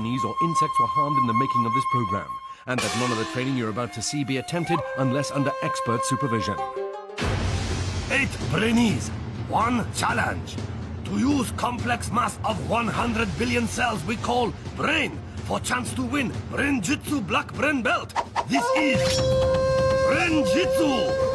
Brainees or insects were harmed in the making of this program, and that none of the training you're about to see be attempted unless under expert supervision. 8 Brainees, 1 challenge. To use complex mass of 100 billion cells we call brain for chance to win Brain-Jitsu black brain belt. This is Brain-Jitsu.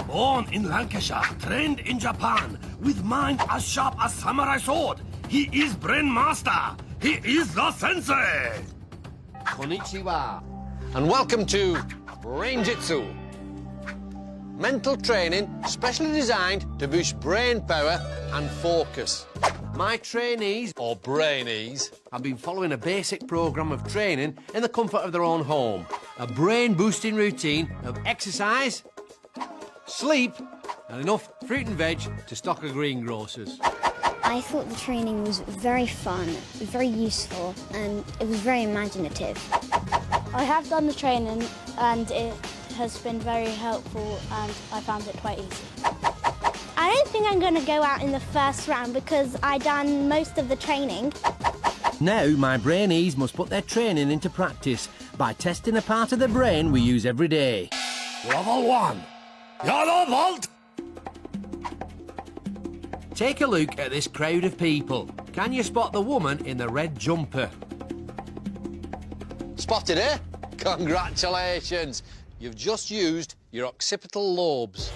Born in Lancashire, trained in Japan, with mind as sharp as samurai sword. He is Brain Master. He is the sensei. Konnichiwa. And welcome to Brain-Jitsu. Mental training specially designed to boost brain power and focus. My trainees, or Brainees, have been following a basic programme of training in the comfort of their own home. A brain-boosting routine of exercise, sleep, and enough fruit and veg to stock a greengrocers. I thought the training was very fun, very useful, and it was very imaginative. I have done the training and it has been very helpful and I found it quite easy. I don't think I'm going to go out in the first round because I done most of the training. Now my Brainees must put their training into practice by testing a part of the brain we use every day. Level 1. Yellow vault. Take a look at this crowd of people. Can you spot the woman in the red jumper? Spotted, eh? Congratulations. You've just used your occipital lobes.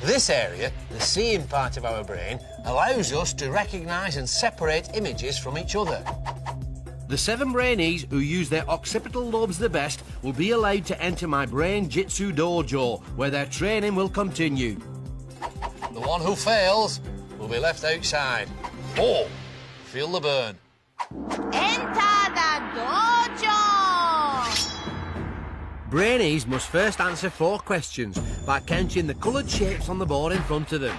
This area, the seeing part of our brain, allows us to recognise and separate images from each other. The 7 Brainees who use their occipital lobes the best will be allowed to enter my Brain-Jitsu dojo, where their training will continue. The one who fails will be left outside. Oh, feel the burn. Enter the dojo! Brainees must first answer 4 questions by counting the coloured shapes on the board in front of them.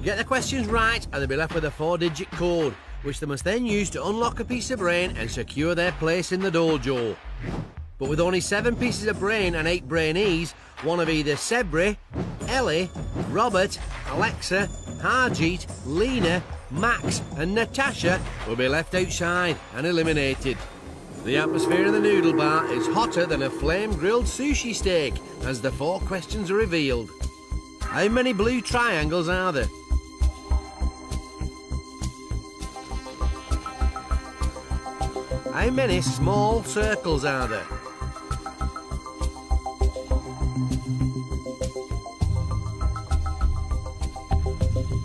Get the questions right and they'll be left with a 4-digit code, which they must then use to unlock a piece of brain and secure their place in the dojo. But with only 7 pieces of brain and 8 Brainees, one of either Sebri, Elle, Robert, Alexa, Harjeet, Lina, Max and Natasha will be left outside and eliminated. The atmosphere in the noodle bar is hotter than a flame-grilled sushi steak as the 4 questions are revealed. How many blue triangles are there? How many small circles are there?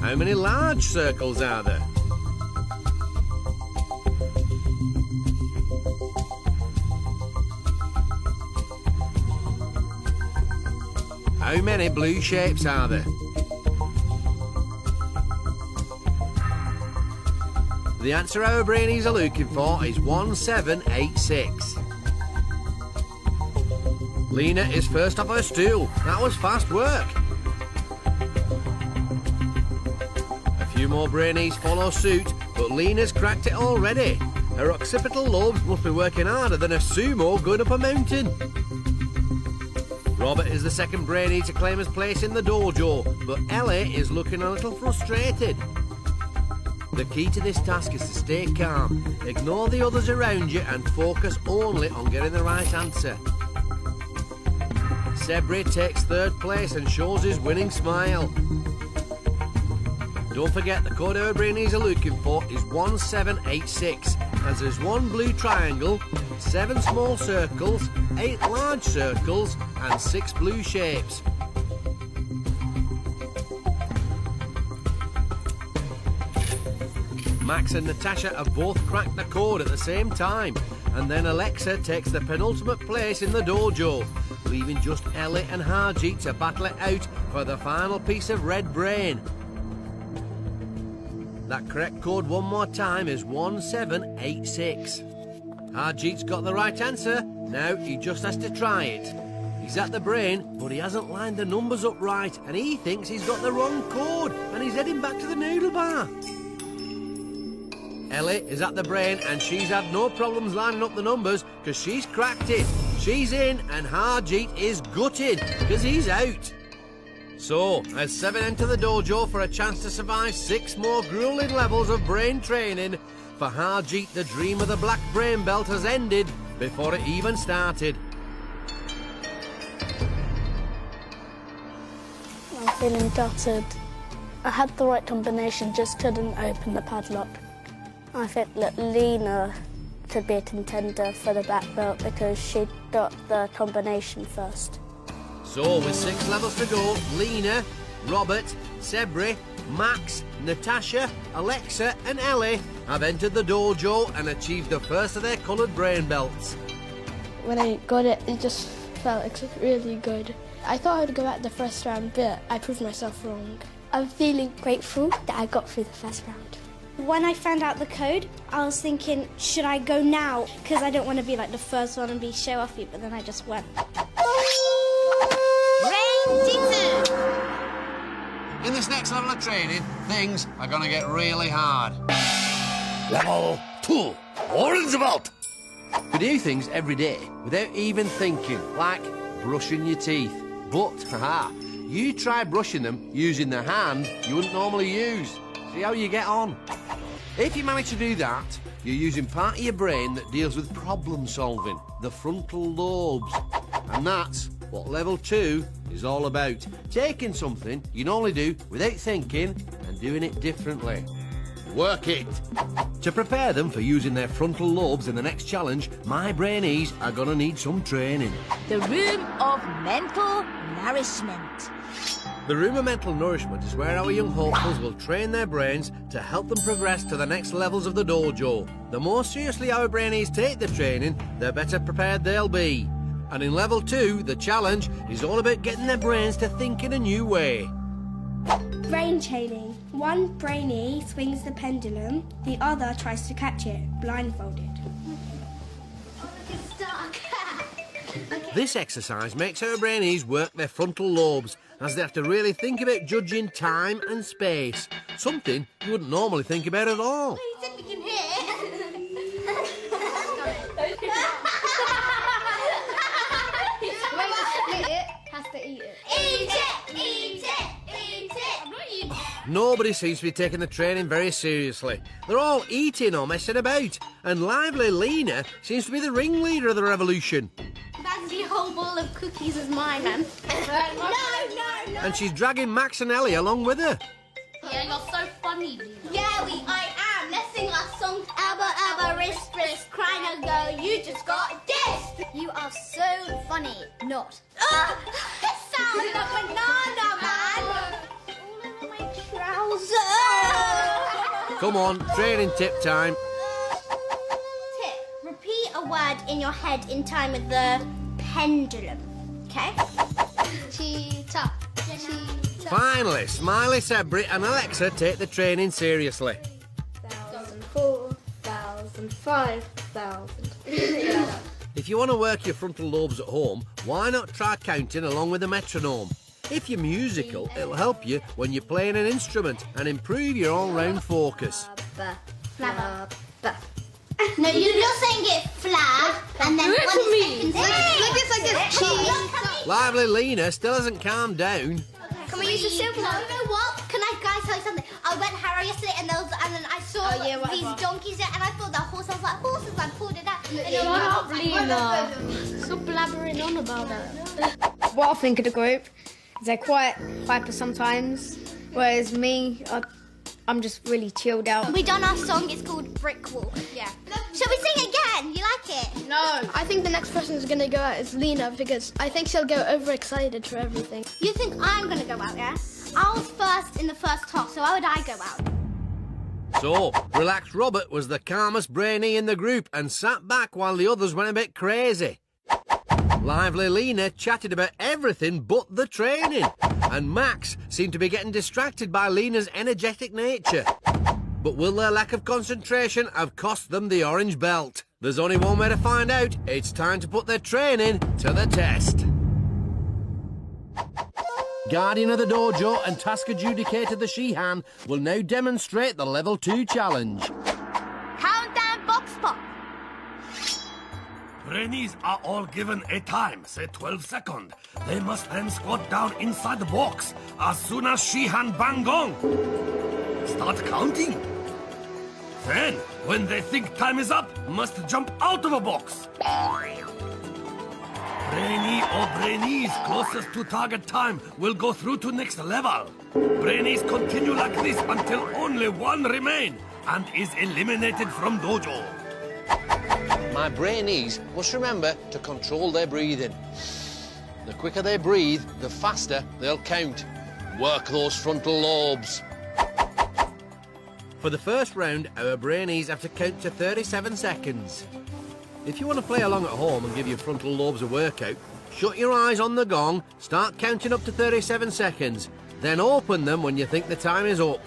How many large circles are there? How many blue shapes are there? The answer our Brainees are looking for is 1786. Lina is first off her stool. That was fast work. A few more Brainees follow suit, but Lina's cracked it already. Her occipital lobes must be working harder than a sumo going up a mountain. Robert is the second Brainee to claim his place in the dojo, but Elle is looking a little frustrated. The key to this task is to stay calm, ignore the others around you and focus only on getting the right answer. Sebri takes 3rd place and shows his winning smile. Don't forget the code our Brainees are looking for is 1786, as there's 1 blue triangle, 7 small circles, 8 large circles and 6 blue shapes. Max and Natasha have both cracked the code at the same time, and then Alexa takes the penultimate place in the dojo, leaving just Elle and Harjeet to battle it out for the final piece of red brain. That correct code one more time is 1786. Harjeet's got the right answer. Now he just has to try it. He's at the brain, but he hasn't lined the numbers up right, and he thinks he's got the wrong code, and he's heading back to the noodle bar. Elle is at the brain, and she's had no problems lining up the numbers because she's cracked it. She's in, and Harjeet is gutted because he's out. So, as 7 enter the dojo for a chance to survive 6 more grueling levels of brain training, for Harjeet, the dream of the black brain belt has ended before it even started. I'm feeling gutted. I had the right combination, just couldn't open the padlock. I think that Lina could be a contender for the black belt because she got the combination first. So, with 6 levels to go, Lina, Robert, Sebri, Max, Natasha, Alexa and Elle have entered the dojo and achieved the first of their coloured brain belts. When I got it, it just felt really good. I thought I would go out the first round, but I proved myself wrong. I'm feeling grateful that I got through the first round. When I found out the code, I was thinking, should I go now? Because I don't want to be like the first one and be show-offy, but then I just went. Brain-Jitsu! In this next level of training, things are going to get really hard. Level 2. Orange belt. We do things every day without even thinking, like brushing your teeth. But, haha, you try brushing them using the hand you wouldn't normally use. See how you get on. If you manage to do that, you're using part of your brain that deals with problem solving, the frontal lobes. And that's what level 2 is all about. Taking something you normally do without thinking and doing it differently. Work it. To prepare them for using their frontal lobes in the next challenge, my Brainees are going to need some training. The room of mental nourishment. The room of mental nourishment is where our young hopefuls will train their brains to help them progress to the next levels of the dojo. The more seriously our Brainees take the training, the better prepared they'll be. And in level 2, the challenge is all about getting their brains to think in a new way. Brain training. One brainee swings the pendulum, the other tries to catch it, blindfolded. This exercise makes our Brainees work their frontal lobes, as they have to really think about judging time and space, something you wouldn't normally think about at all. Nobody seems to be taking the training very seriously. They're all eating or messing about, and lively Lina seems to be the ringleader of the revolution. That's the whole bowl of cookies is mine, man. No. And she's dragging Max and Elle along with her. Yeah, you're so funny, Lina. Yeah, I am. Let's sing our song. Abba, wrist, cry no go. You just got dissed. You are so funny. Not. Sounds like banana, man. Come on, training tip time. Tip. Repeat a word in your head in time with the pendulum. Okay? Cheetah. Finally, Smiley, Sebri and Alexa take the training seriously. 1,004, 1,005, 1,000. If you want to work your frontal lobes at home, why not try counting along with a metronome? If you're musical, it'll help you when you're playing an instrument and improve your all-round focus. Flabber. No, you're saying it flab, and then 1 second. Like this. Cheese. Lively Lina still hasn't calmed down. Can we use the silver one? You know what? Can I, guys, tell you something? I went Harrow yesterday, and then I saw these donkeys there, and I thought that horse. I was like, horses. I pulled it out. Shut up, Lina. Stop blabbering on about it. What I think of the group is they're quite hyper sometimes, whereas me, I'm just really chilled out. We done our song. It's called Brick Wall. Yeah. Shall we sing again? You like it? No. I think the next person is going to go out is Lina because I think she'll go overexcited for everything. You think I'm going to go out, yeah? I was first in the first talk, so why would I go out? So, relaxed Robert was the calmest Brainee in the group and sat back while the others went a bit crazy. Lively Lina chatted about everything but the training, and Max seemed to be getting distracted by Lina's energetic nature. But will their lack of concentration have cost them the orange belt? There's only one way to find out. It's time to put their training to the test. Guardian of the dojo and task adjudicator the Shihan will now demonstrate the level 2 challenge. Countdown box pop. Brainees are all given a time, say 12 seconds. They must then squat down inside the box as soon as she hand bang gong. Start counting. Then, when they think time is up, must jump out of a box. Brainee or Brainees closest to target time will go through to next level. Brainees continue like this until only one remain and is eliminated from dojo. My Brainees must remember to control their breathing. The quicker they breathe, the faster they'll count. Work those frontal lobes. For the first round, our Brainees have to count to 37 seconds. If you want to play along at home and give your frontal lobes a workout, shut your eyes on the gong, start counting up to 37 seconds, then open them when you think the time is up.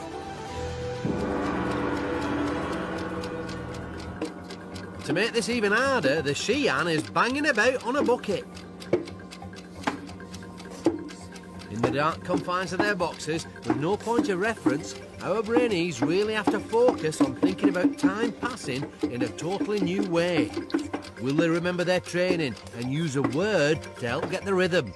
To make this even harder, the Xi'an is banging about on a bucket. In the dark confines of their boxes, with no point of reference, our Brainees really have to focus on thinking about time passing in a totally new way. Will they remember their training and use a word to help get the rhythm?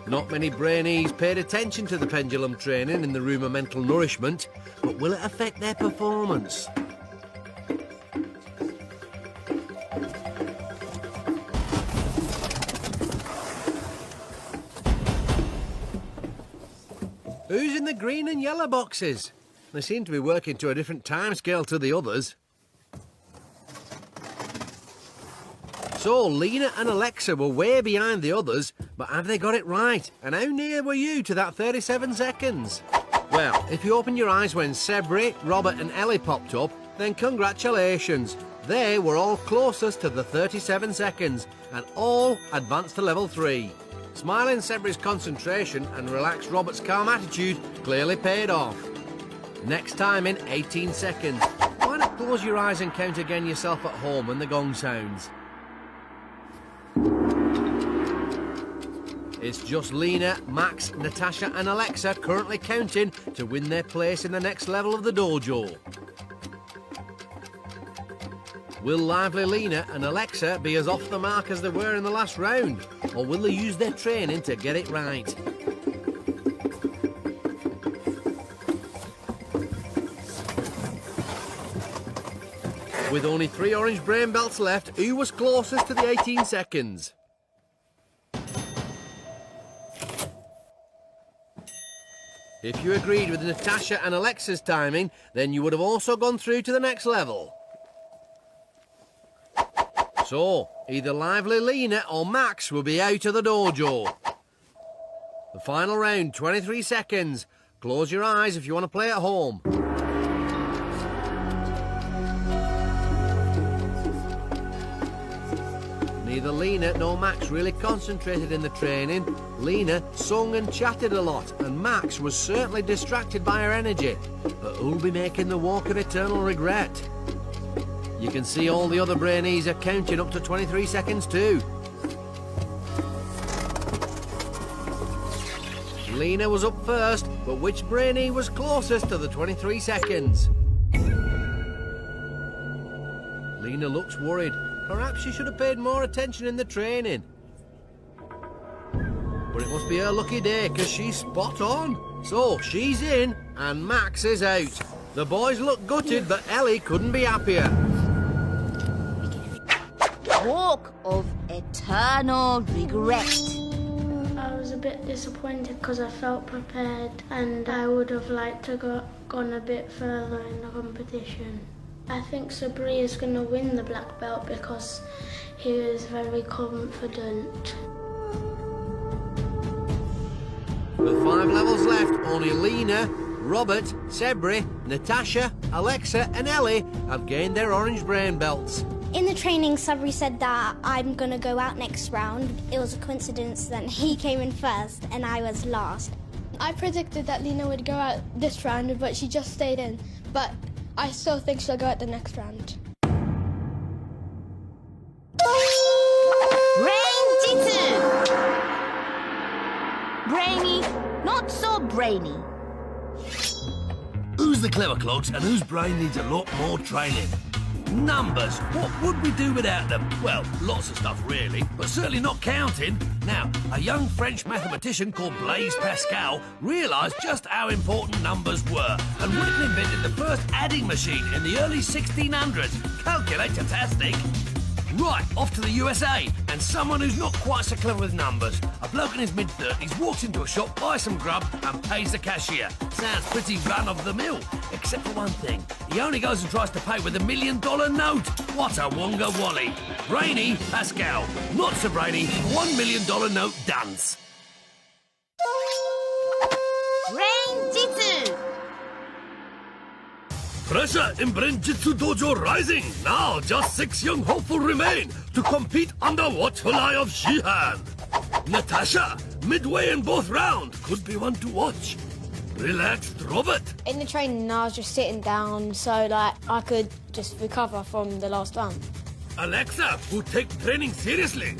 Not many Brainees paid attention to the pendulum training in the room of mental nourishment, but will it affect their performance? Who's in the green and yellow boxes? They seem to be working to a different time scale to the others. So, Lina and Alexa were way behind the others, but have they got it right? And how near were you to that 37 seconds? Well, if you open your eyes when Sebri, Robert and Elle popped up, then congratulations. They were all closest to the 37 seconds, and all advanced to level 3. Smiling Sebri's concentration and relaxed Robert's calm attitude clearly paid off. Next time in 18 seconds. Why not close your eyes and count again yourself at home when the gong sounds? It's just Lina, Max, Natasha and Alexa currently counting to win their place in the next level of the dojo. Will lively Lina and Alexa be as off the mark as they were in the last round? Or will they use their training to get it right? With only 3 orange brain belts left, who was closest to the 18 seconds? If you agreed with Natasha and Alexa's timing, then you would have also gone through to the next level. So, either lively Lina or Max will be out of the dojo. The final round, 23 seconds. Close your eyes if you want to play at home. Neither Lina nor Max really concentrated in the training. Lina sung and chatted a lot, and Max was certainly distracted by her energy. But who'll be making the walk of eternal regret? You can see all the other Brainees are counting up to 23 seconds too. Lina was up first, but which Brainee was closest to the 23 seconds? Lina looks worried. Perhaps she should have paid more attention in the training. But it must be her lucky day, because she's spot on. So, she's in, and Max is out. The boys look gutted, but Elle couldn't be happier. Walk of eternal regret. I was a bit disappointed because I felt prepared and I would have liked to gone a bit further in the competition. I think Sebri is going to win the black belt because he is very confident. With 5 levels left, only Lina, Robert, Sebri, Natasha, Alexa and Elle have gained their orange brain belts. In the training, Sebri said that I'm going to go out next round. It was a coincidence that he came in first and I was last. I predicted that Lina would go out this round, but she just stayed in. But I still think she'll go out the next round. Brain-Jitsu! Brainy, not so brainy. Who's the clever clogs and whose brain needs a lot more training? Numbers. What would we do without them? Well, lots of stuff really, but certainly not counting. Now, a young French mathematician called Blaise Pascal realised just how important numbers were and went and invented the first adding machine in the early 1600s. Calculator-tastic. Right, off to the USA, and someone who's not quite so clever with numbers. A bloke in his mid-30s walks into a shop, buys some grub, and pays the cashier. Sounds pretty run-of-the-mill, except for one thing. He only goes and tries to pay with $1 million note. What a wonga wally. Brainy Pascal. Not so brainy, $1 million note dance. Brain-Jitsu. Pressure in Brain-Jitsu dojo rising. Now just 6 young hopeful remain to compete under watchful eye of Shihan. Natasha, midway in both rounds, could be one to watch. Relaxed Robert. In the training, I was just sitting down so like I could just recover from the last round. Alexa, who take training seriously.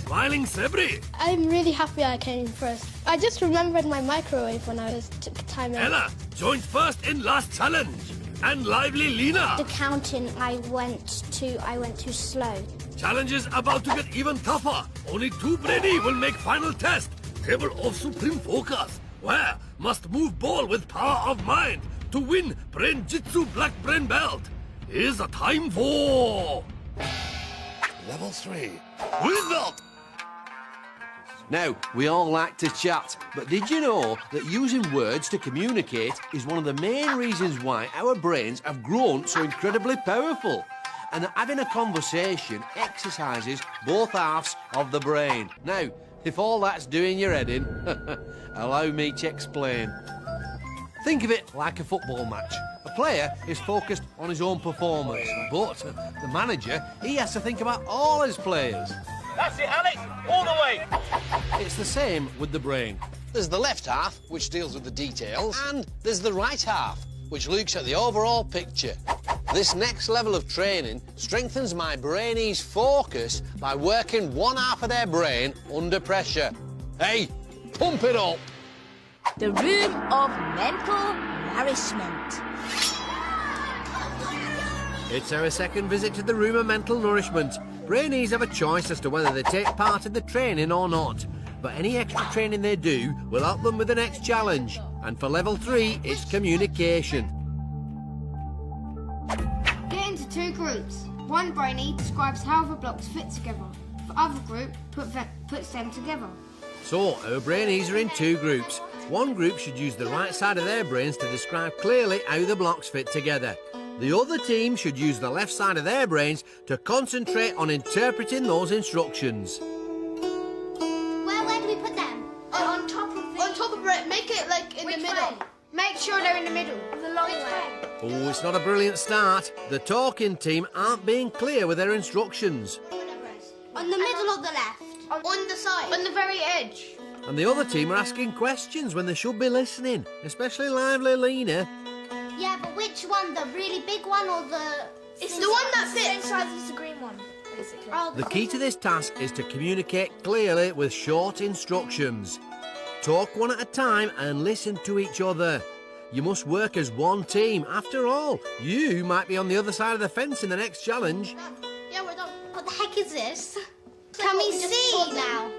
Smiling Sebri. I'm really happy I came first. I just remembered my microwave when I was timing. Elle joined first in last challenge. And lively Lina. The counting, I went too slow. Challenge is about to get even tougher. Only 2 Brainees will make final test. Table of supreme focus. Where must move ball with power of mind to win Brain-Jitsu black brain belt. Here's a time for level 3. Win belt. Now, we all like to chat, but did you know that using words to communicate is one of the main reasons why our brains have grown so incredibly powerful? And that having a conversation exercises both halves of the brain. Now, if all that's doing your head in, allow me to explain. Think of it like a football match. A player is focused on his own performance, but the manager, he has to think about all his players. That's it, Alex! All the way! It's the same with the brain. There's the left half, which deals with the details, and there's the right half, which looks at the overall picture. This next level of training strengthens my Brainees' focus by working one half of their brain under pressure. Hey, pump it up! The room of mental nourishment. It's our second visit to the room of mental nourishment. Brainees have a choice as to whether they take part in the training or not, but any extra training they do will help them with the next challenge. And for level 3, it's communication. Get into 2 groups. One Brainee describes how the blocks fit together. The other group puts them together. So, our Brainees are in 2 groups. One group should use the right side of their brains to describe clearly how the blocks fit together. The other team should use the left side of their brains to concentrate on interpreting those instructions. Where do we put them? On top of it. Make it like in the middle. Make sure they're in the middle. The long way. Oh, it's not a brilliant start. The talking team aren't being clear with their instructions. On the middle or the left? On the side. On the very edge. And the other team are asking questions when they should be listening, especially lively Lina. Yeah, but which one? The really big one or the... It's the one that fits. Same size as the green one, basically. Oh, The key to this task is to communicate clearly with short instructions. Talk one at a time and listen to each other. You must work as one team. After all, you might be on the other side of the fence in the next challenge. Yeah, we're done. What the heck is this? Can we see now?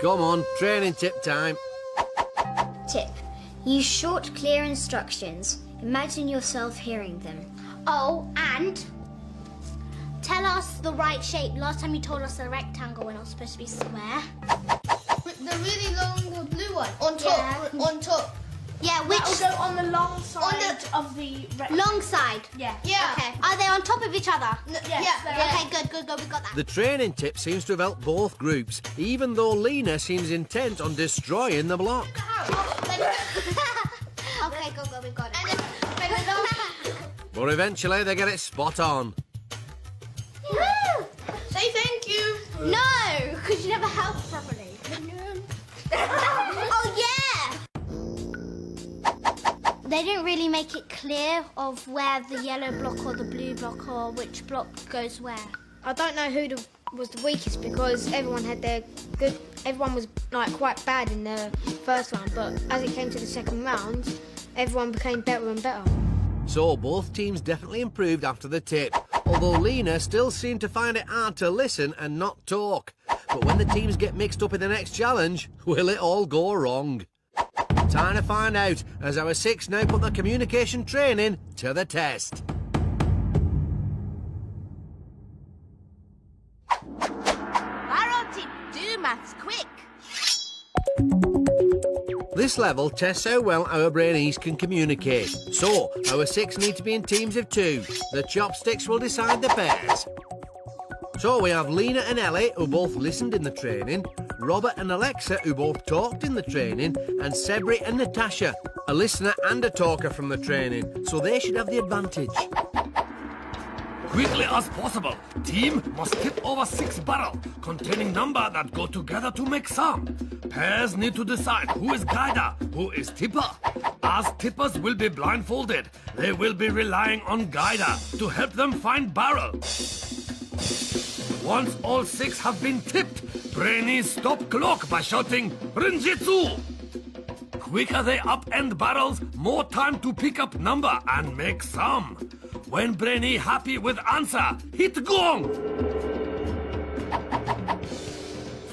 Come on, training tip time. Tip. Use short, clear instructions. Imagine yourself hearing them. Oh, and tell us the right shape. Last time you told us a rectangle when it was supposed to be square. The really long blue one. On top. Yeah. On top. Yeah, which... That'll go on the long side of the rectangle. Long side? Yeah. Yeah. Okay. Are they on top of each other? Yes. Okay, good, we got that. The training tip seems to have helped both groups, even though Lina seems intent on destroying the block. Okay, go, we got it. But eventually they get it spot on. Woo! Say thank you. No, because you never helped properly. Oh, yeah! They didn't really make it clear of where the yellow block or the blue block or which block goes where. I don't know who the was the weakest because everyone had their good. Everyone was like quite bad in the first round, but as it came to the second round, everyone became better and better. So both teams definitely improved after the tip, although Lina still seemed to find it hard to listen and not talk. But when the teams get mixed up in the next challenge, will it all go wrong? Time to find out, as our 6 now put the communication training to the test. Barrel tip, do maths quick. This level tests how well our Brainees can communicate. So, our 6 need to be in teams of 2. The chopsticks will decide the pairs. So we have Lina and Elle, who both listened in the training, Robert and Alexa, who both talked in the training, and Sebri and Natasha, a listener and a talker from the training. So they should have the advantage. Quickly as possible, team must tip over 6 barrels containing numbers that go together to make sum. Pairs need to decide who is guider, who is tipper. As tippers will be blindfolded, they will be relying on guider to help them find barrel. Once all 6 have been tipped, Brainees stop clock by shouting Brain-Jitsu. Quicker they upend barrels, more time to pick up number and make sum. When Brainee happy with answer, hit gong!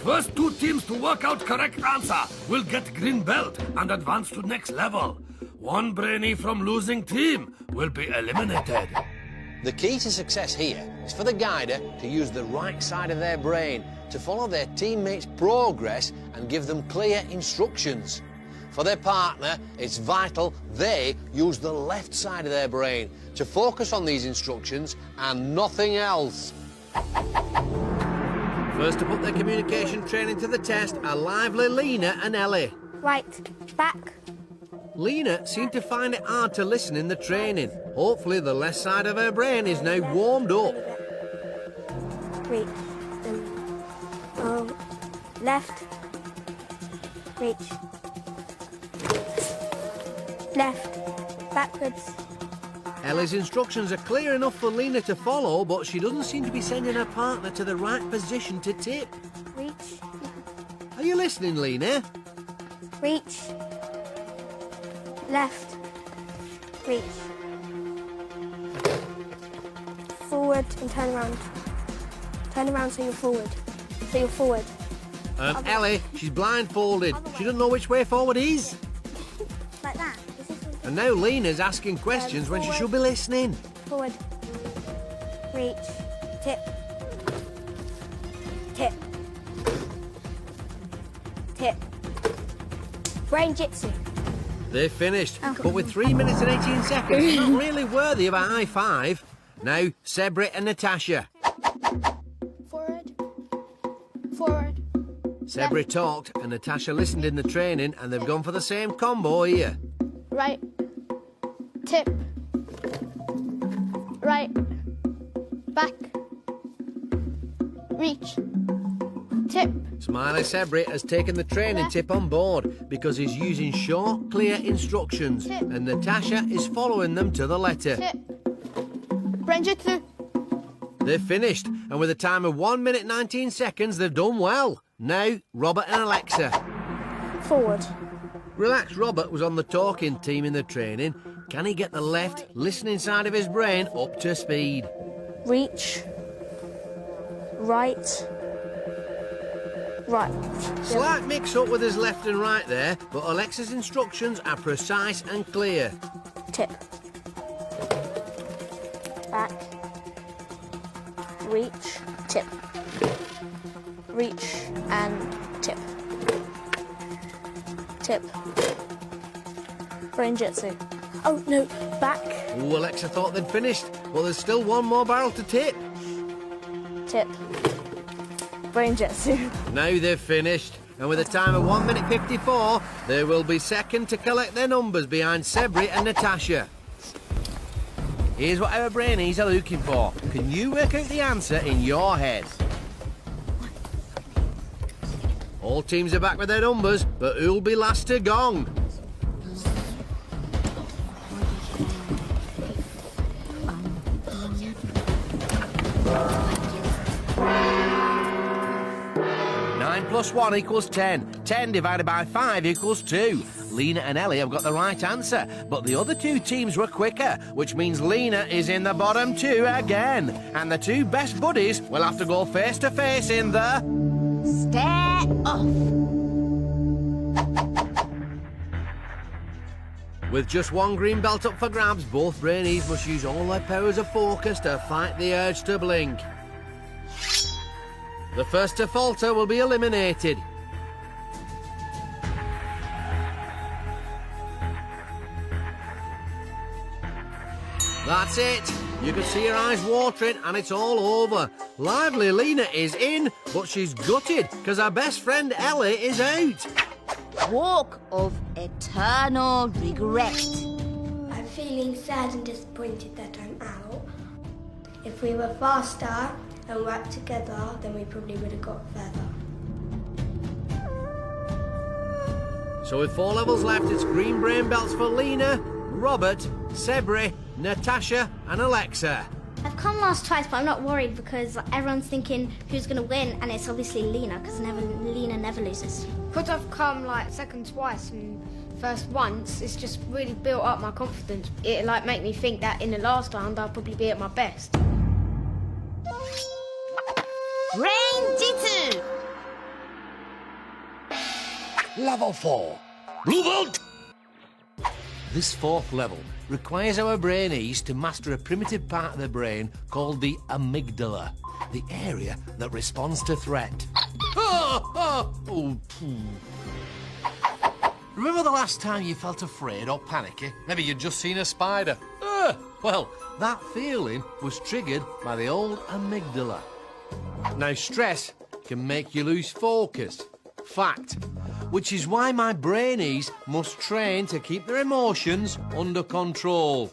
First 2 teams to work out correct answer will get green belt and advance to next level. 1 Brainee from losing team will be eliminated. The key to success here is for the guider to use the right side of their brain to follow their teammates' progress and give them clear instructions. For their partner, it's vital they use the left side of their brain to focus on these instructions and nothing else. First to put their communication training to the test are lively Lina and Elle. Right, back. Lina seemed to find it hard to listen in the training. Hopefully the left side of her brain is now warmed up. Reach. Left. Reach. Left. Backwards. Elle's instructions are clear enough for Lina to follow, but she doesn't seem to be sending her partner to the right position to tip. Reach. Are you listening, Lina? Reach. Left. Reach. Forward and turn around. Turn around so you're forward. So you're forward. Elle, she's blindfolded. She doesn't know which way forward is. Like that. And now Lina's asking questions when she should be listening. Forward. Reach. Tip. Tip. Tip. Brain-Jitsu. They've finished, but with 3 minutes and 18 seconds, it's not really worthy of a high five. Now, Sebri and Natasha. Forward. Forward. Sebri talked and Natasha listened in the training, and they've gone for the same combo here. Right. Tip. Right. Back. Reach. Tip. Smiley Sebri has taken the training tip on board because he's using short, clear instructions, and Natasha is following them to the letter. Tip. Brain-Jitsu. They've finished, and with a time of 1 minute 19 seconds, they've done well. Now, Robert and Alexa. Forward. Relaxed Robert was on the talking team in the training. Can he get the left, listening side of his brain up to speed? Reach. Right. Right. Slight mix-up with his left and right there, but Alexa's instructions are precise and clear. Tip. Back. Reach. Tip. Reach and tip. Tip. Brain-Jitsu. Oh, no, back. Ooh, Alexa thought they'd finished. Well, there's still 1 more barrel to tip. Tip. Brain-Jitsu. Now they've finished, and with a time of 1 minute 54, they will be second to collect their numbers behind Sebri and Natasha. Here's what our Brainees are looking for. Can you work out the answer in your head? All teams are back with their numbers, but who'll be last to gong? plus 1 equals 10. 10 divided by 5 equals 2. Lina and Elle have got the right answer, but the other two teams were quicker, which means Lina is in the bottom 2 again. And the two best buddies will have to go face to face in the... Stare off. With just one green belt up for grabs, both Brainees must use all their powers of focus to fight the urge to blink. The first to falter will be eliminated. That's it. You can see her eyes watering and it's all over. Lively Lina is in, but she's gutted because her best friend Elle is out. Walk of eternal regret. I'm feeling sad and disappointed that I'm out. If we were faster and worked together, then we probably would have got further. So with 4 levels left, it's green brain belts for Lina, Robert, Sebri, Natasha and Alexa. I've come last twice, but I'm not worried because everyone's thinking who's going to win, and it's obviously Lina, because Lina never loses. Because I've come like second twice and first once, it's just really built up my confidence. It like make me think that in the last round I'll probably be at my best. Brain-Jitsu. Level 4. Blue belt. This 4th level requires our Brainees to master a primitive part of the brain called the amygdala, the area that responds to threat. Remember the last time you felt afraid or panicky? Maybe you'd just seen a spider. Well, that feeling was triggered by the old amygdala. Now, stress can make you lose focus. Fact. Which is why my Brainees must train to keep their emotions under control.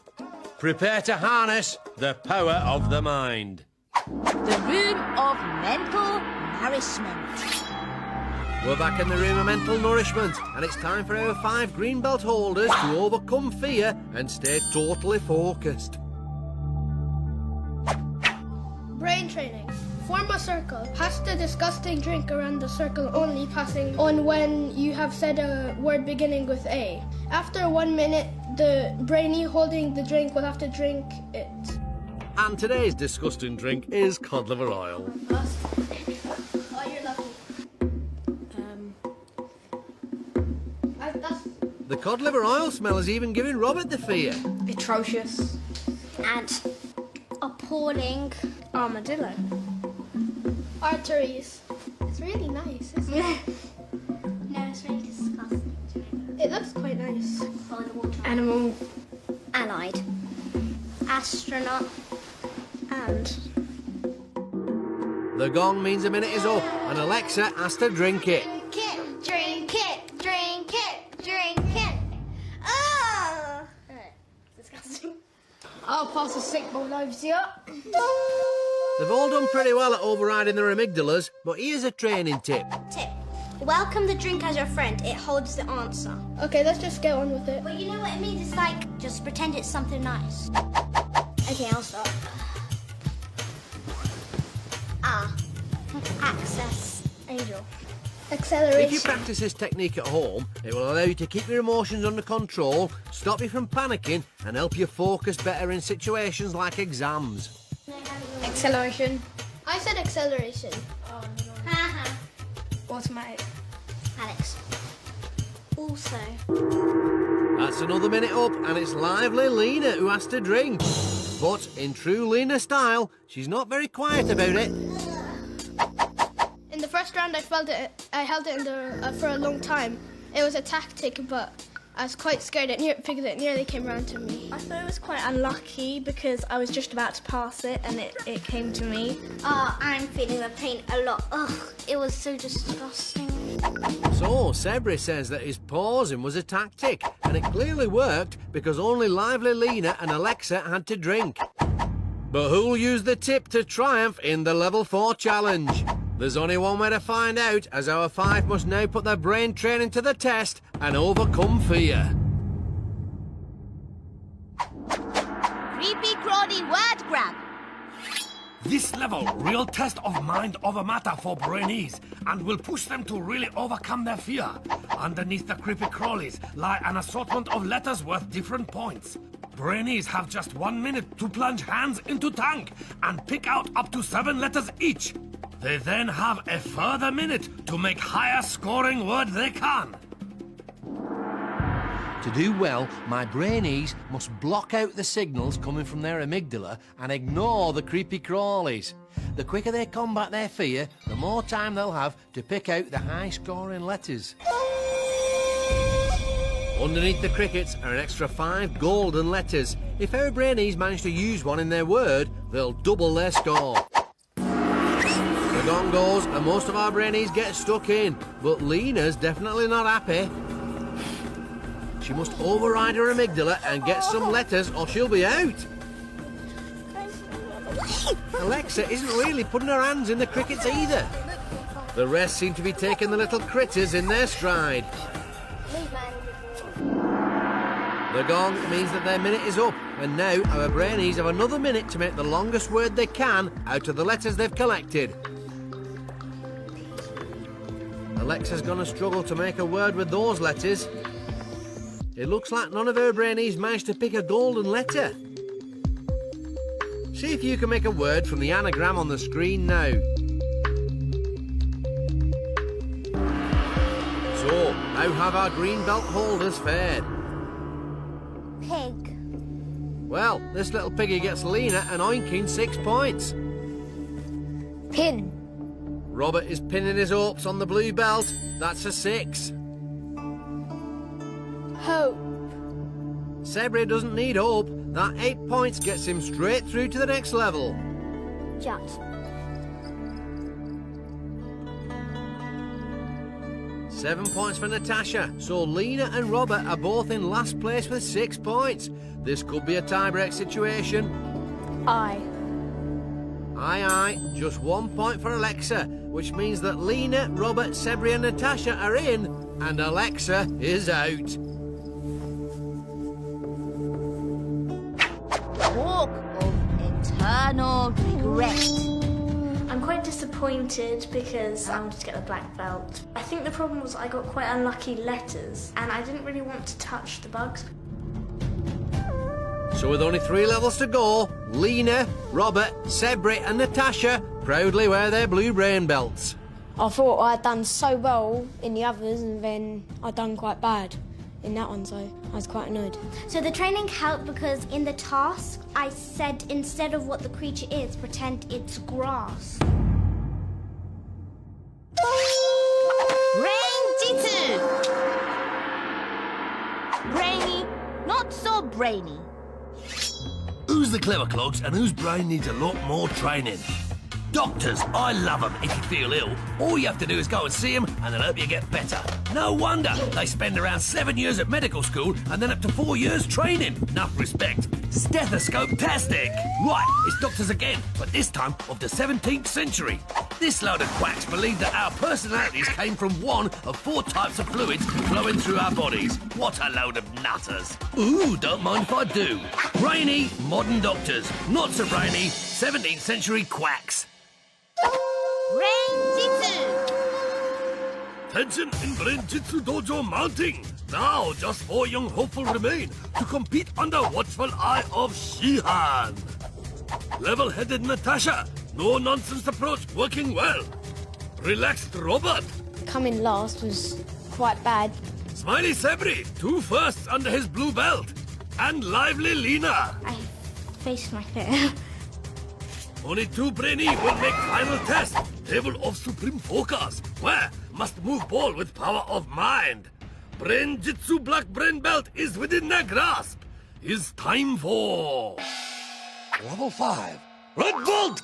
Prepare to harness the power of the mind. The room of mental nourishment. We're back in the room of mental nourishment, and it's time for our 5 green belt holders to overcome fear and stay totally focused. Brain training. Form a circle. Pass the disgusting drink around the circle, only passing on when you have said a word beginning with A. After 1 minute, the brainee holding the drink will have to drink it. And today's disgusting drink is cod liver oil. Oh, you're lucky. The cod liver oil smell is even giving Robert the fear. Atrocious. And appalling. Armadillo. Arteries. It's really nice, isn't it? No, it's really disgusting. It looks quite nice. Follow the water. Animal. Allied. Astronaut. And... The gong means a minute is up, and Alexa has to drink it. Drink it, drink it, drink it. Oh! disgusting. I'll pass a sick bowl over to you. They've all done pretty well at overriding their amygdalas, but here's a training tip. Tip. Welcome the drink as your friend. It holds the answer. Okay, let's just get on with it. Well, you know what it means? It's like, just pretend it's something nice. Okay, I'll start. Access. Angel. Acceleration. If you practice this technique at home, it will allow you to keep your emotions under control, stop you from panicking, and help you focus better in situations like exams. Acceleration. I said acceleration. Oh, no. Automatic. Alex. Also. That's another minute up, and it's lively Lina who has to drink. But in true Lina style, she's not very quiet about it. In the first round, I held it in for a long time. It was a tactic, but I was quite scared because it nearly came round to me. I thought it was quite unlucky because I was just about to pass it and it came to me. I'm feeling the pain a lot. Ugh, it was so disgusting. So, Sebri says that his pausing was a tactic, and it clearly worked because only lively Lina and Alexa had to drink. But who'll use the tip to triumph in the level 4 challenge? There's only one way to find out, as our 5 must now put their brain training to the test and overcome fear. Creepy crawly word grab. This level, real test of mind over matter for Brainees, and will push them to really overcome their fear. Underneath the creepy crawlies lie an assortment of letters worth different points. Brainees have just 1 minute to plunge hands into tank and pick out up to 7 letters each. They then have a further minute to make higher scoring word they can. To do well, my Brainees must block out the signals coming from their amygdala and ignore the creepy crawlies. The quicker they combat their fear, the more time they'll have to pick out the high-scoring letters. Underneath the crickets are an extra 5 golden letters. If our Brainees manage to use one in their word, they'll double their score. The gong goes and most of our Brainees get stuck in, but Lina's definitely not happy. She must override her amygdala and get some letters or she'll be out. Alexa isn't really putting her hands in the crickets either. The rest seem to be taking the little critters in their stride. The gong means that their minute is up, and now our Brainees have another minute to make the longest word they can out of the letters they've collected. Alexa's gonna struggle to make a word with those letters. It looks like none of our Brainees managed to pick a golden letter. See if you can make a word from the anagram on the screen now. So, how have our green belt holders fared? Pig. Well, this little piggy gets Lina and oinking 6 points. Pin. Robert is pinning his hopes on the blue belt. That's a 6. Hope. Sebri doesn't need hope. That 8 points gets him straight through to the next level. Jut. 7 points for Natasha. So Lina and Robert are both in last place with 6 points. This could be a tie-break situation. Aye. Aye. Just 1 point for Alexa, which means that Lina, Robert, Sebri and Natasha are in, and Alexa is out. Walk of eternal regret. I'm quite disappointed because I wanted to get the black belt. I think the problem was I got quite unlucky letters and I didn't really want to touch the bugs. So with only 3 levels to go, Lina, Robert, Sebri and Natasha proudly wear their blue brain belts. I thought I'd done so well in the others and then I'd done quite bad in that one, so I was quite annoyed. So the training helped because in the task, I said instead of what the creature is, pretend it's grass. Brain-Jitsu. Brainy, not so brainy. Who's the clever clogs and whose brain needs a lot more training? Doctors, I love them. If you feel ill, all you have to do is go and see them and they'll help you get better. No wonder they spend around 7 years at medical school and then up to 4 years training. Enough respect. Stethoscope-tastic. Right, it's doctors again, but this time of the 17th century. This load of quacks believed that our personalities came from one of 4 types of fluids flowing through our bodies. What a load of nutters. Ooh, don't mind if I do. Brainy, modern doctors. Not so brainy, 17th century quacks. Brain-Jitsu. Tension in Brain-Jitsu dojo mounting. Now just 4 young hopeful remain to compete under watchful eye of Shihan. Level-headed Natasha. No-nonsense approach working well. Relaxed Robert. Coming last was quite bad. Smiley Sebri, 2 firsts under his blue belt. And lively Lina. I faced my fear. Only 2 Brainy will make final test. Table of supreme focus. Where must move ball with power of mind. Brain-Jitsu black brain belt is within their grasp. It's time for... Level 5. Red Bolt!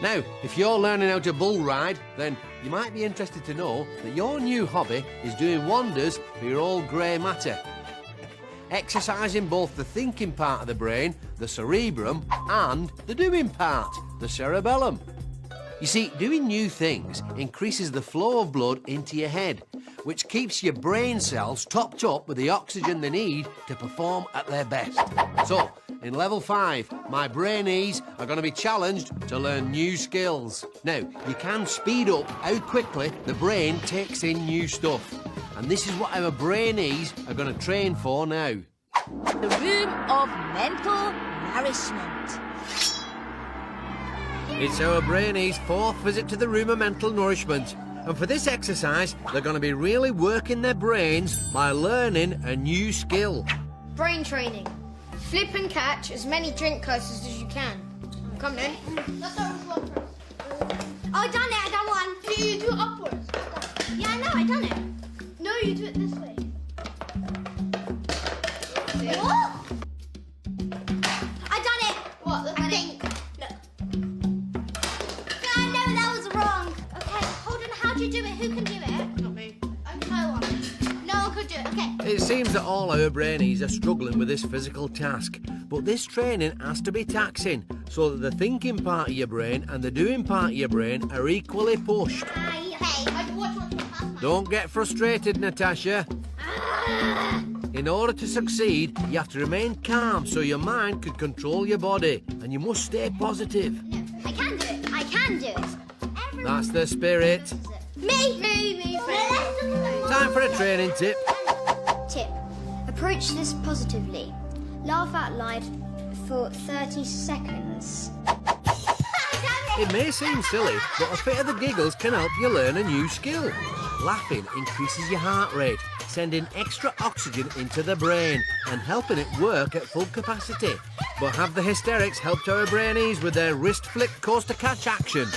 Now, if you're learning how to bull ride, then you might be interested to know that your new hobby is doing wonders for your old grey matter. Exercising both the thinking part of the brain, the cerebrum, and the doing part, the cerebellum. You see, doing new things increases the flow of blood into your head, which keeps your brain cells topped up with the oxygen they need to perform at their best. So, in level 5, my Brainees are going to be challenged to learn new skills. Now, you can speed up how quickly the brain takes in new stuff. And this is what our Brainees are going to train for now. The room of mental nourishment. It's our Brainees' 4th visit to the room of mental nourishment. And for this exercise, they're going to be really working their brains by learning a new skill. Brain training. Flip and catch as many drink coasters as you can. Come then. Let's start with one first. Oh, I done it. I done one. You do it upwards. Yeah, I know. I done it. No, you do it this way. What? I done it. What? I think. No. I know that was wrong. Okay, hold on. How do you do it? Who can do it? Not me. No one. No one could do it. Okay. It seems that all our Brainees are struggling with this physical task, but this training has to be taxing so that the thinking part of your brain and the doing part of your brain are equally pushed. Don't get frustrated, Natasha. In order to succeed, you have to remain calm so your mind can control your body, and you must stay positive. No, I can do it. I can do it. That's the spirit. Me. Time for a training tip. Tip. Approach this positively. Laugh out loud for 30 seconds. It may seem silly, but a fit of the giggles can help you learn a new skill. Laughing increases your heart rate, sending extra oxygen into the brain and helping it work at full capacity. But have the hysterics helped our Brainees with their wrist flick coaster catch action?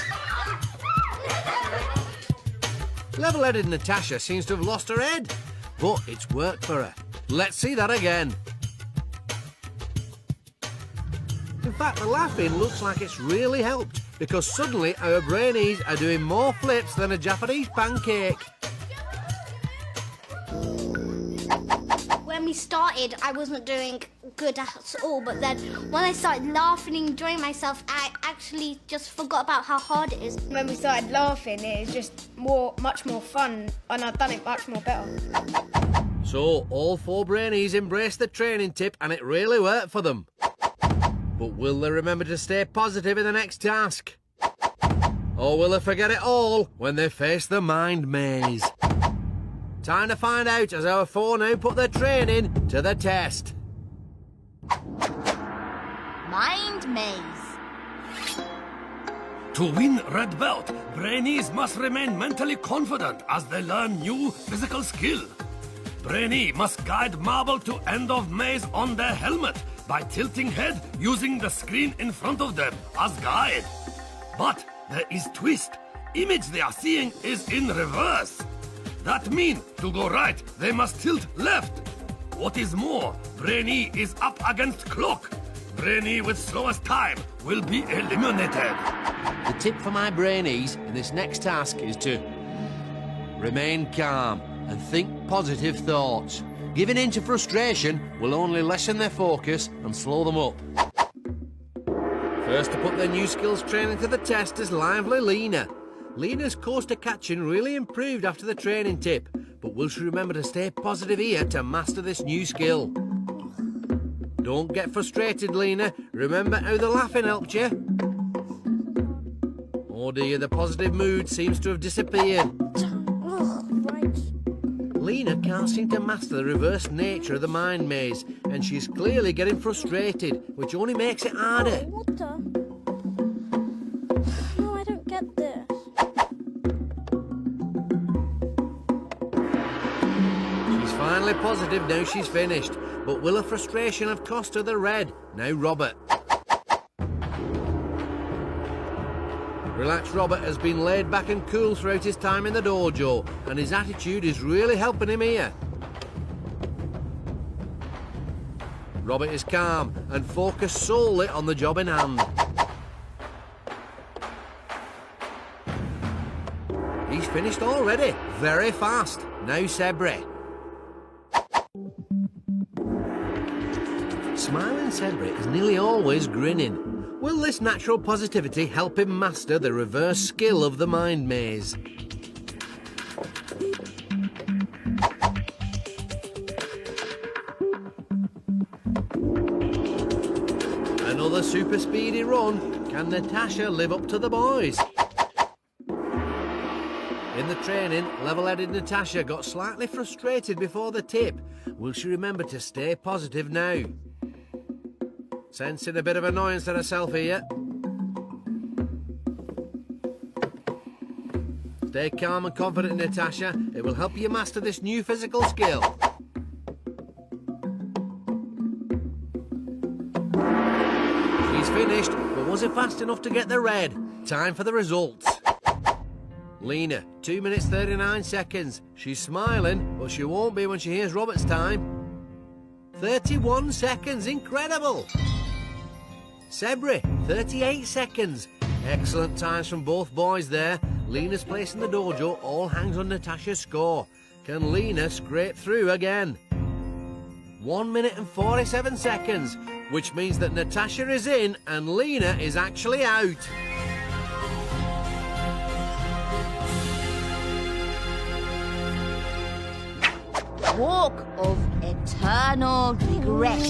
Level-headed Natasha seems to have lost her head, but it's worked for her. Let's see that again. In fact, the laughing looks like it's really helped, because suddenly our Brainees are doing more flips than a Japanese pancake. When we started, I wasn't doing good at all, but then when I started laughing and enjoying myself, I actually just forgot about how hard it is. When we started laughing, it was just much more fun, and I've done it much more better. So, all 4 Brainees embraced the training tip and it really worked for them. But will they remember to stay positive in the next task? Or will they forget it all when they face the mind maze? Time to find out as our 4 now put their training to the test. Mind maze. To win red belt, Brainees must remain mentally confident as they learn new physical skill. Brainee must guide marble to end of maze on their helmet by tilting head using the screen in front of them as guide. But there is twist. Image they are seeing is in reverse. That means to go right, they must tilt left. What is more, Brainee is up against clock. Brainee with slowest time will be eliminated. The tip for my Brainees in this next task is to remain calm and think positive thoughts. Giving in to frustration will only lessen their focus and slow them up. First to put their new skills training to the test is lively Lina. Lina's coaster catching really improved after the training tip, but will she remember to stay positive here to master this new skill? Don't get frustrated, Lina. Remember how the laughing helped you? Oh dear, the positive mood seems to have disappeared. Lina can't seem to master the reverse nature of the mind maze, and she's clearly getting frustrated, which only makes it harder. Water? No, I don't get this. She's finally positive now she's finished, but will her frustration have cost her the red? Now Robert. Relaxed Robert has been laid back and cool throughout his time in the dojo, and his attitude is really helping him here. Robert is calm and focused solely on the job in hand. He's finished already, very fast. Now Sebri. Smiling Sebri is nearly always grinning. Will this natural positivity help him master the reverse skill of the mind maze? another super speedy run. Can Natasha live up to the boys? In the training, level-headed Natasha got slightly frustrated before the tip. Will she remember to stay positive now? Sensing a bit of annoyance at herself here. Stay calm and confident, Natasha. It will help you master this new physical skill. She's finished, but was it fast enough to get the red? Time for the results. Lina, 2 minutes 39 seconds. She's smiling, but she won't be when she hears Robert's time. 31 seconds, incredible! Sebri, 38 seconds. Excellent times from both boys there. Lina's place in the dojo all hangs on Natasha's score. Can Lina scrape through again? 1 minute and 47 seconds, which means that Natasha is in and Lina is actually out. Walk of eternal regret.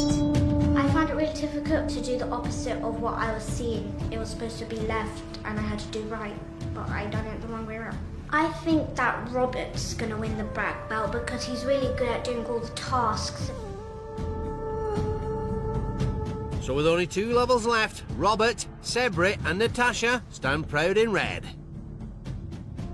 I found it really difficult to do the opposite of what I was seeing. It was supposed to be left and I had to do right, but I done it the wrong way around. I think that Robert's gonna win the black belt because he's really good at doing all the tasks. So with only 2 levels left, Robert, Sebri and Natasha stand proud in red.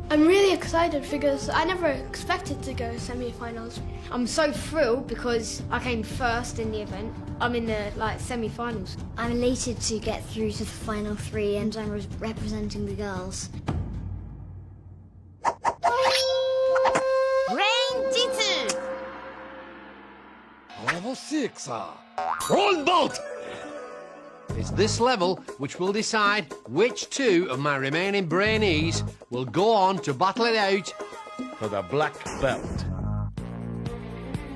I'm really excited because I never expected to go semi-finals. I'm so thrilled because I came first in the event. I'm in the semi-finals. I'm elated to get through to the final 3 and I'm representing the girls. Brain-Jitsu. Level 6, Roll boat! It's this level which will decide which 2 of my remaining Brainees will go on to battle it out For the black belt.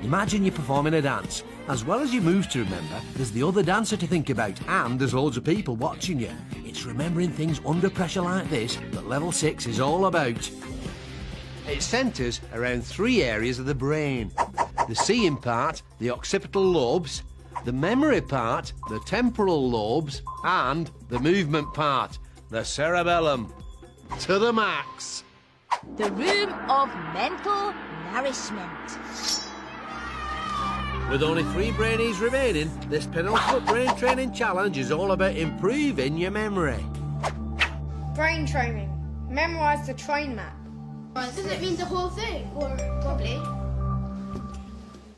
Imagine you're performing a dance. As well as your moves to remember, there's the other dancer to think about, and there's loads of people watching you. It's remembering things under pressure like this that level 6 is all about. It centres around 3 areas of the brain. The seeing part, the occipital lobes, the memory part, the temporal lobes, and the movement part, the cerebellum. To the max. The room of mental nourishment. With only 3 Brainees remaining, this penultimate brain training challenge is all about improving your memory. Brain training. Memorise the train map. Does it mean the whole thing? Or Probably.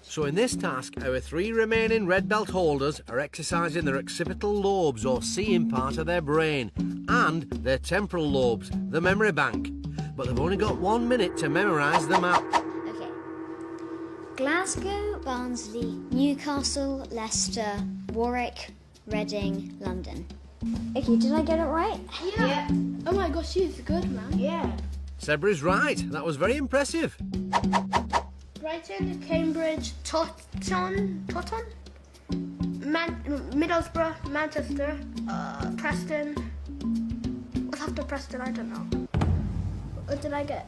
So in this task, our 3 remaining red belt holders are exercising their occipital lobes or seeing part of their brain and their temporal lobes, the memory bank. But they've only got 1 minute to memorise the map. Okay. Glasgow, Barnsley, Newcastle, Leicester, Warwick, Reading, London. Okay, did I get it right? Yeah. Oh my gosh, she's good, man. Yeah. Sebri's right. That was very impressive. Brighton, Cambridge, Totton, Middlesbrough, Manchester, Preston. What's after Preston? I don't know. What did I get?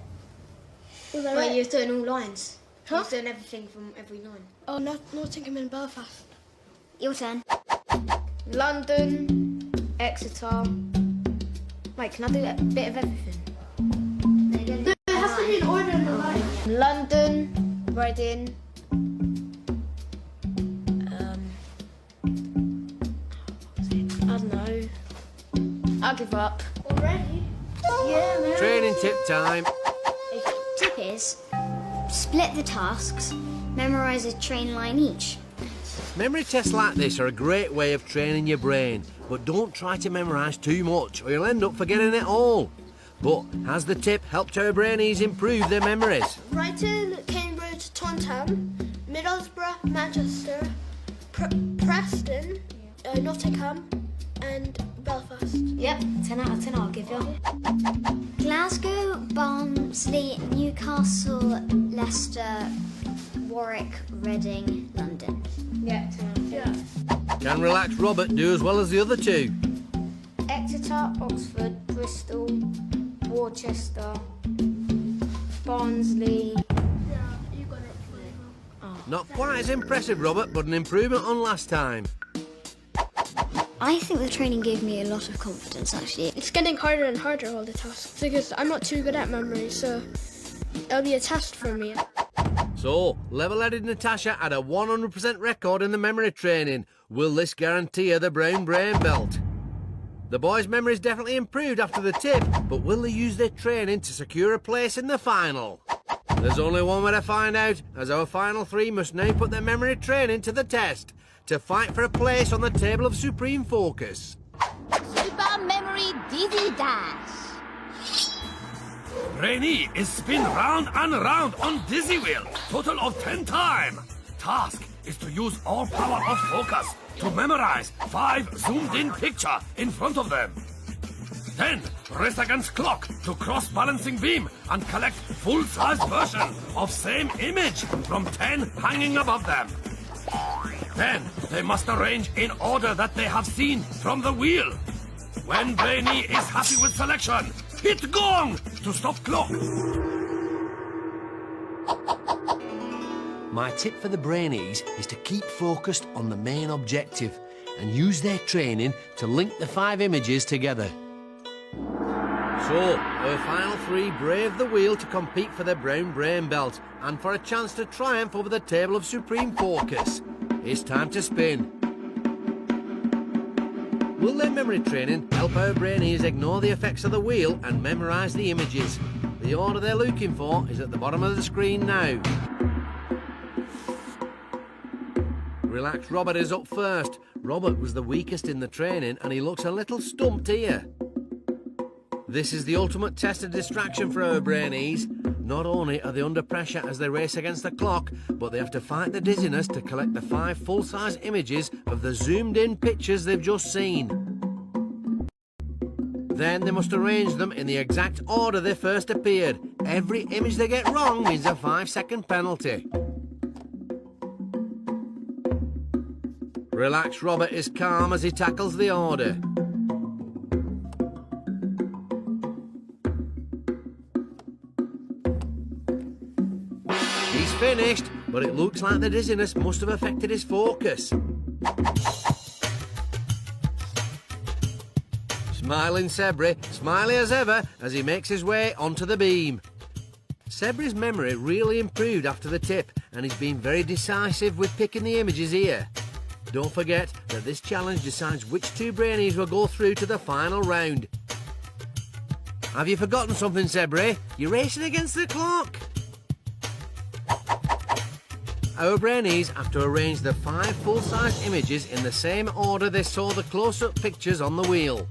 Was I right? You're doing all lines. Huh? You're doing everything from every line. Oh, Nottingham and Belfast. Your turn. London, Exeter. Wait, can I do a bit of everything? No, it has to be in order in the line. London, Reading. I don't know. I'll give up. Already? Yeah, man. Training tip time. Tip is, split the tasks, memorise a train line each. Memory tests like this are a great way of training your brain, but don't try to memorise too much or you'll end up forgetting it all. But has the tip helped our Brainees improve their memories? Brighton, Cambridge, Taunton, Middlesbrough, Manchester, Preston, Nottingham, and Belfast. Yep, 10 out of 10 I'll give you. Glasgow, Barnsley, Newcastle, Leicester, Warwick, Reading, London. Yeah, 10 out of 10. Yeah. Can relaxed Robert do as well as the other 2? Exeter, Oxford, Bristol, Worcester, Barnsley. Yeah, you got it pretty well. Not quite as impressive, Robert, but an improvement on last time. I think the training gave me a lot of confidence, actually. It's getting harder and harder, all the tasks, because I'm not too good at memory, so it'll be a test for me. So, level-headed Natasha had a 100% record in the memory training. Will this guarantee her the brown brain belt? The boys' memory's definitely improved after the tip, but will they use their training to secure a place in the final? There's only one way to find out, as our final three must now put their memory training to the test to fight for a place on the table of supreme focus. Super Memory Dizzy Dash. Brainee is spin round and round on dizzy wheel, total of 10 times. Task is to use all power of focus to memorize 5 zoomed-in picture in front of them. Then rest against clock to cross-balancing beam and collect full-size version of same image from 10 hanging above them. Then they must arrange in order that they have seen from the wheel. When Brainee is happy with selection, hit gong to stop clock. My tip for the Brainees is to keep focused on the main objective and use their training to link the 5 images together. So, our final three brave the wheel to compete for their brown brain belt and for a chance to triumph over the table of supreme focus. It's time to spin. Will their memory training help our Brainees ignore the effects of the wheel and memorise the images? The order they're looking for is at the bottom of the screen now. Relax Robert is up first. Robert was the weakest in the training and he looks a little stumped here. This is the ultimate test of distraction for our Brainees. Not only are they under pressure as they race against the clock, but they have to fight the dizziness to collect the 5 full-size images of the zoomed-in pictures they've just seen. Then they must arrange them in the exact order they first appeared. Every image they get wrong means a 5-second penalty. Relax Robert is calm as he tackles the order. He's finished, but it looks like the dizziness must have affected his focus. Smiling Sebri, smiley as ever as he makes his way onto the beam. Sebri's memory really improved after the tip and he's been very decisive with picking the images here. Don't forget that this challenge decides which 2 Brainees will go through to the final round. Have you forgotten something, Sebri? You're racing against the clock. Our Brainees have to arrange the 5 full-size images in the same order they saw the close-up pictures on the wheel.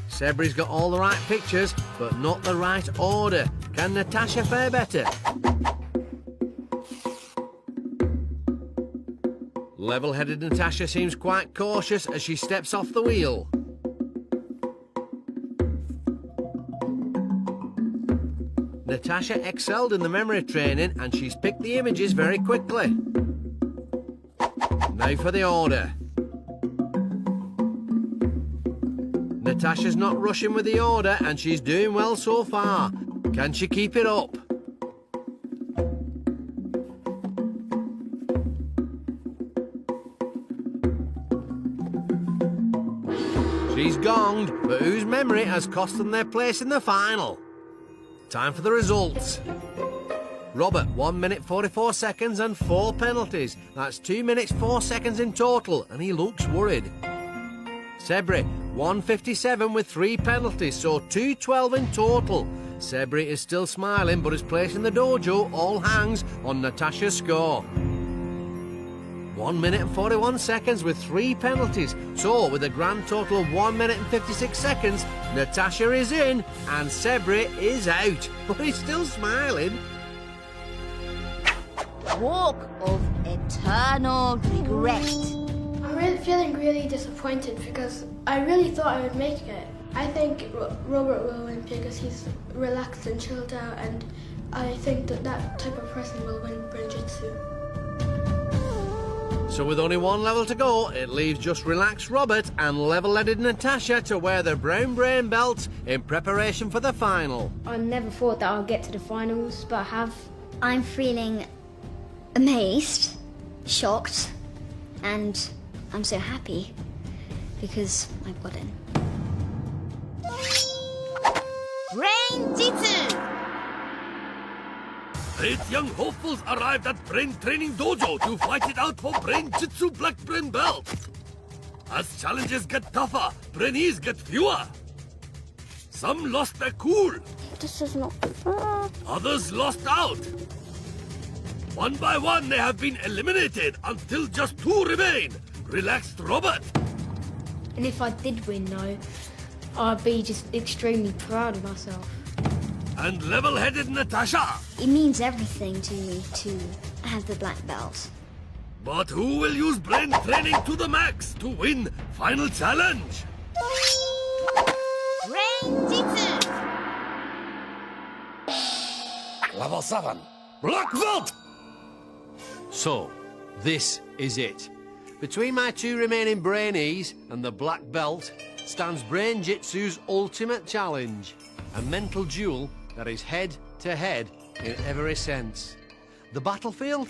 Sebri's got all the right pictures, but not the right order. Can Natasha fare better? Level-headed Natasha seems quite cautious as she steps off the wheel. Natasha excelled in the memory training and she's picked the images very quickly. Now for the order. Natasha's not rushing with the order and she's doing well so far. Can she keep it up? She's gonged, but whose memory has cost them their place in the final? Time for the results. Robert, 1 minute 44 seconds and 4 penalties. That's 2 minutes 4 seconds in total, and he looks worried. Sebri, 1:57 with 3 penalties, so 2:12 in total. Sebri is still smiling, but his place in the dojo all hangs on Natasha's score. 1 minute and 41 seconds with 3 penalties. So, with a grand total of 1 minute and 56 seconds, Natasha is in and Sebri is out. But he's still smiling. Walk of Eternal Regret. I'm feeling really disappointed because I really thought I would make it. I think Robert will win because he's relaxed and chilled out, and I think that type of person will win Brain-Jitsu. So with only 1 level to go, it leaves just relaxed Robert and level-headed Natasha to wear their brown brain belts in preparation for the final. I never thought that I'd get to the finals, but I have. I'm feeling amazed, shocked, and I'm so happy because I've got in. Brain-Jitsu! 8 young hopefuls arrived at Brain Training Dojo to fight it out for Brain-Jitsu Black Brain Belt. As challenges get tougher, Brainees get fewer. Some lost their cool. This is not fair. Others lost out. One by one, they have been eliminated until just 2 remain. Relaxed Robert. And if I did win, though, I'd be just extremely proud of myself. And level-headed Natasha. It means everything to me to have the black belt. But who will use brain training to the max to win final challenge? Brain-Jitsu! Level 7. Black belt! So, this is it. Between my 2 remaining Brainees and the black belt stands Brain-Jitsu's ultimate challenge. A mental duel that is head-to-head in every sense. The battlefield?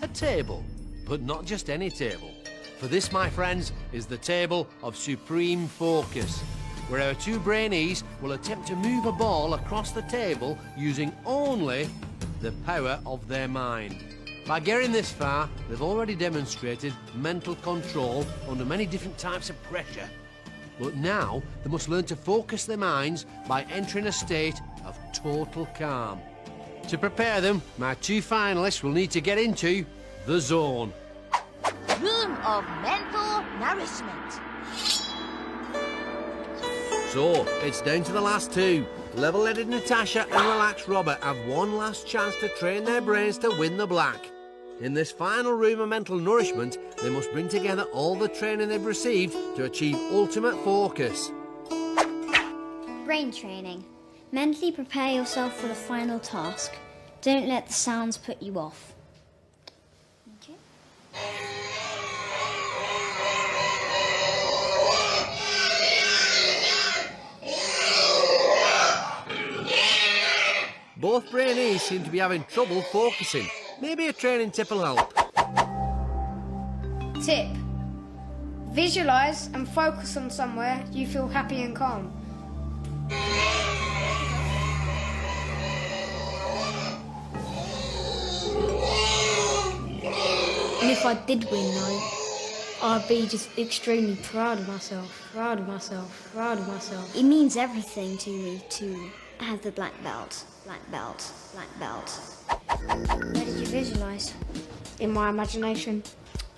A table. But not just any table. For this, my friends, is the table of supreme focus, where our 2 Brainees will attempt to move a ball across the table using only the power of their mind. By getting this far, they've already demonstrated mental control under many different types of pressure. But now, they must learn to focus their minds by entering a state of total calm. To prepare them, my 2 finalists will need to get into the zone. Room of mental nourishment. So, it's down to the last 2. Level-headed Natasha and relaxed Robert have one last chance to train their brains to win the black. In this final room of mental nourishment, they must bring together all the training they've received to achieve ultimate focus. Brain training. Mentally prepare yourself for the final task. Don't let the sounds put you off. Okay. Both Brainees seem to be having trouble focusing. Maybe a training tip will help. Tip. Visualise and focus on somewhere you feel happy and calm. And if I did win, though, I'd be just extremely proud of myself. Proud of myself. Proud of myself. It means everything to me to have the black belt. Black belt. Black belt. Where did you visualise? In my imagination.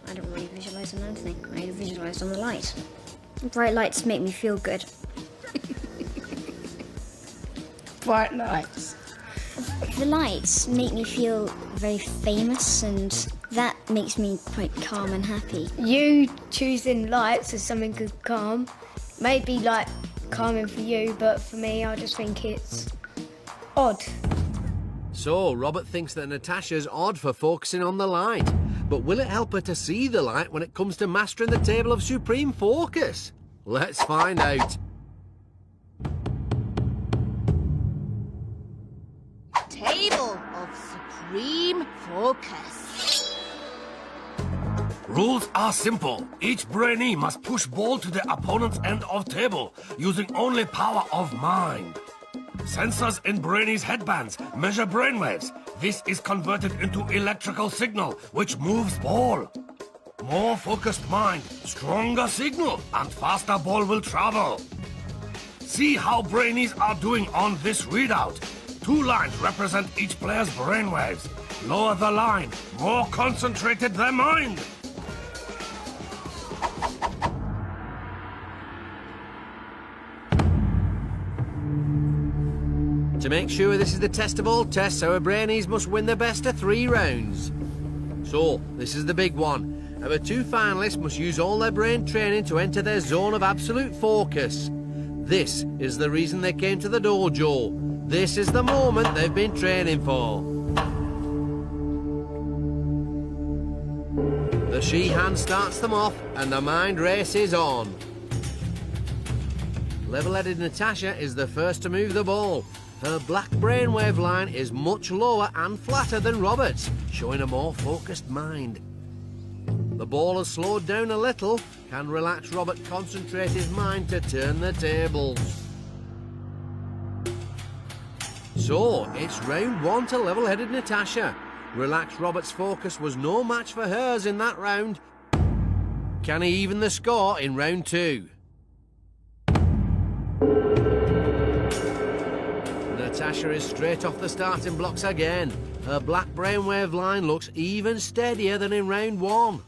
I don't really visualise on anything. I visualised on the light. Bright lights make me feel good. Bright lights. The lights make me feel very famous, and that makes me quite calm and happy. You choosing lights as something good, calm, maybe like calming for you, but for me, I just think it's odd. So, Robert thinks that Natasha's odd for focusing on the light. But will it help her to see the light when it comes to mastering the table of supreme focus? Let's find out. Table of supreme focus. Rules are simple. Each Brainee must push ball to the opponent's end of table using only power of mind. Sensors in Brainees' headbands measure brainwaves. This is converted into electrical signal, which moves ball. More focused mind, stronger signal, and faster ball will travel. See how Brainees are doing on this readout. 2 lines represent each player's brainwaves. Lower the line, more concentrated their mind. To make sure this is the test of all tests, our Brainees must win the best of 3 rounds. So, this is the big one. Our 2 finalists must use all their brain training to enter their zone of absolute focus. This is the reason they came to the dojo. This is the moment they've been training for. The she-hand starts them off and the mind race is on. Level-headed Natasha is the first to move the ball. Her black brainwave line is much lower and flatter than Robert's, showing a more focused mind. The ball has slowed down a little. Can Relaxed Robert concentrate his mind to turn the tables? So, it's round 1 to level-headed Natasha. Relaxed Robert's focus was no match for hers in that round. Can he even the score in round 2? Natasha is straight off the starting blocks again. Her black brainwave line looks even steadier than in round 1.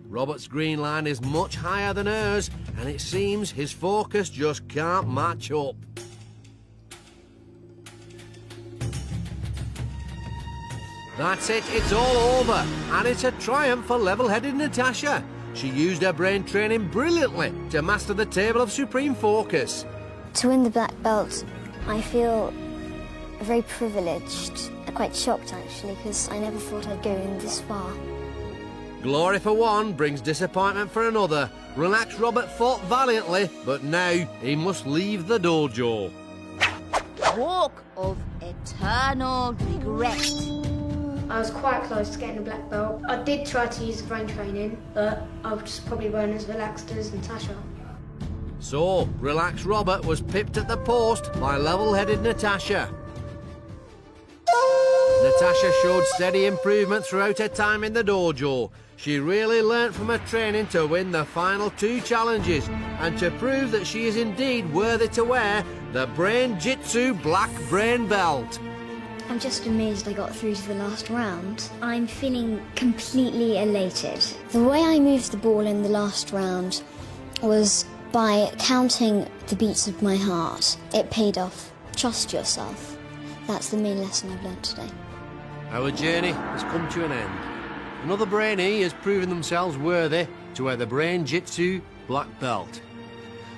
Robert's green line is much higher than hers, and it seems his focus just can't match up. That's it, it's all over, and it's a triumph for level-headed Natasha. She used her brain training brilliantly to master the table of supreme focus. To win the black belt, I feel very privileged, quite shocked actually, because I never thought I'd go in this far. Glory for one brings disappointment for another. Relaxed Robert fought valiantly, but now he must leave the dojo. Walk of eternal regret. I was quite close to getting a black belt. I did try to use the brain training, but I just probably weren't as relaxed as Natasha. So, Relaxed Robert was pipped at the post by level-headed Natasha. Natasha showed steady improvement throughout her time in the dojo. She really learnt from her training to win the final 2 challenges and to prove that she is indeed worthy to wear the Brain-Jitsu Black Brain Belt. I'm just amazed I got through to the last round. I'm feeling completely elated. The way I moved the ball in the last round was by counting the beats of my heart. It paid off. Trust yourself. That's the main lesson I've learnt today. Our journey has come to an end. Another Brainee has proven themselves worthy to wear the Brain-Jitsu Black Belt.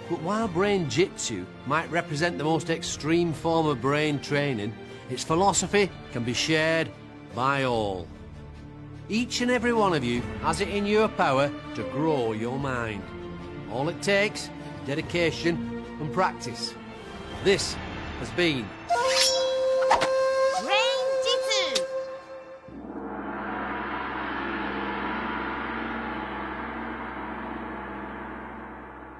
But while Brain-Jitsu might represent the most extreme form of brain training, its philosophy can be shared by all. Each and every one of you has it in your power to grow your mind. All it takes is dedication and practice. This has been